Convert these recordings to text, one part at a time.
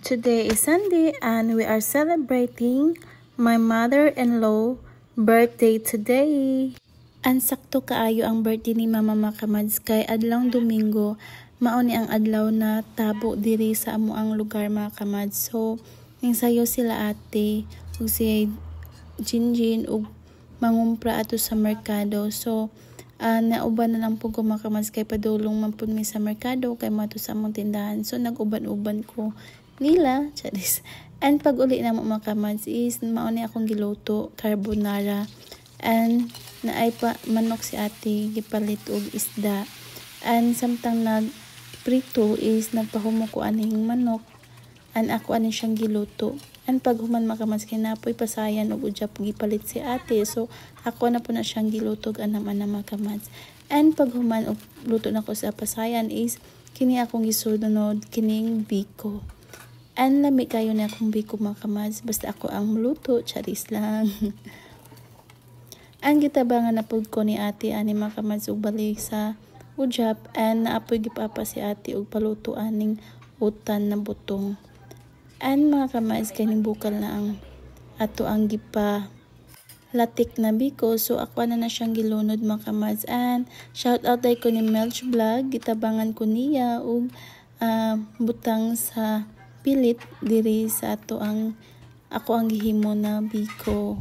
Today is Sunday and we are celebrating my mother-in-law birthday today. And sakto kaayo ang birthday ni Mama Makamads kay adlawng Domingo, mao ni ang adlaw na tabo diri sa amuang lugar mga kamads. So, ning sayo sila ate ug si Jinjin ug mangumpra ato sa merkado. So, nauban na lang po ko mga kamads kay padulong man pud mi sa merkado kay mato sa among tindahan. So, nag-uban-uban ko nila, charis. And pag uli na mga kamads is mao ni akong giluto carbonara. And naay pa manok si ate gipalit og isda. And samtang nagprito is nagpahumo ko aning manok. And ako ani siyang giluto. And pag human makamas kay napoy pasayan og udyap gipalit si ate. So ako na po na siyang giluto anam-anam makamas. And pag human og luto na ko sa pasayan is kini akong gisunod kining biko. And lami kayo na akong biko makamas. Basta ako ang muluto, charis lang. Ang gitabangan na pud ko ni ate ani makamads og balik sa udyap and naapoy gipapa si ate og paluto aning utan na butong. And mga kamads kaning bukal na ang ato ang gipa latik na biko. So ako na siyang gilunod mga kamads. And shout out day ko ni Melch Vlog, gitabangan ko niya og butang sa pilit diri sa ato ang ako ang gihimo na biko.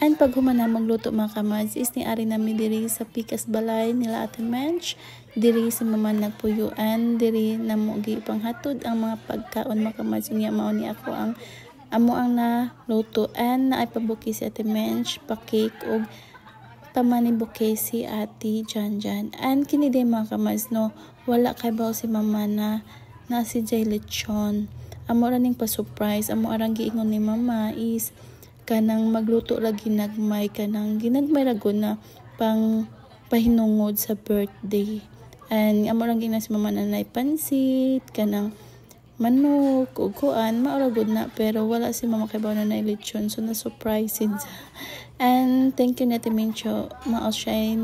And pag human na magluto mga kamads is ni ari nami diri sa Pikas Balay nila Ate Mench, diri sa Mama Nagpuyuan, diri namo gipanghatod ang mga pagkaon mga kamads. Unya mao ni ako ang amo ang naluto and naay pabuki si Ate Mench, pa-cake og tamani buke si Ate Janjan. And kini day mga kamads no, wala kay baw si Mama na si Jay Lechon. Amo ra ning pa-surprise, amo arang giingon ni Mama is kanang magluto ra ginagmay, kanang ginagmay ra gud na pang pahinungod sa birthday. And amo lang gina si Mama nanay pansit, kanang manok ug kuan mao ra gud na, pero wala si Mama kay baw nanay lechon. So na surprise siya. And thank you Ate Mencho, mao siya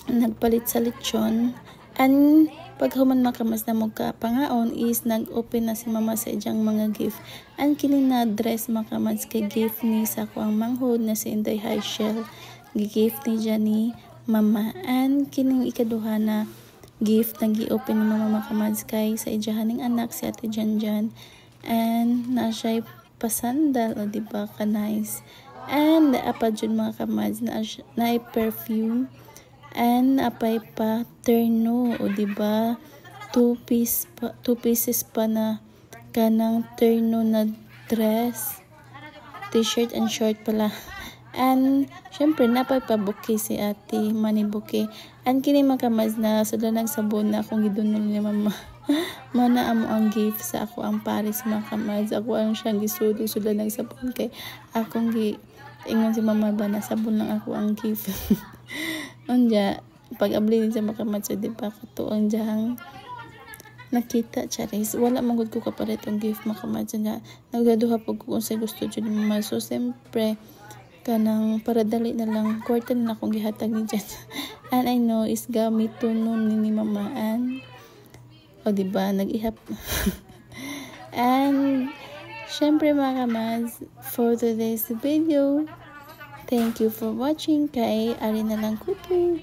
nagpalit sa lechon. And pag human makamas na mo ka pangaon is nag-open na si Mama sa iyang mga gift. And kini na dress makamas kay gift ni sa ako ang manghod na si Inday High Shell. Gi-gift ni Jani Mama. And kining ikaduha na gift na gi-open ni Mama makamas kay sa ijahaning anak si Ate Janjan. And na siya pasandal, o diba ka nice. And apad yun mga kamads na perfume. And apay pa terno, o diba 2 pieces pa na kanang terno na dress, t-shirt and short pala. And syempre napay pa buke si ate Mani buke. And kini makamas na sudlan nagsabon na akong gidunol ni Mama. Mana amo ang gift sa ako ang Paris makamas. Ako ang siyang gisudo sudlan nagsabon kay akong ingon si Mama ba na sabon lang ako ang gift. Anja pag-abli din sa makamatso, di ba kato ang jahang nakita charis. Wala magud ko kapalit ang gift makamatso na nagdaduha po kung sa gusto dyan ni Mama. So siyempre kanang para dali na lang kwarta na akong gihatag ni dyan. And I know is gamiton nun ni Mama. And o di ba nag-ihap. And syempre mga kamads, for today's video, thank you for watching kay ari na lang kuto.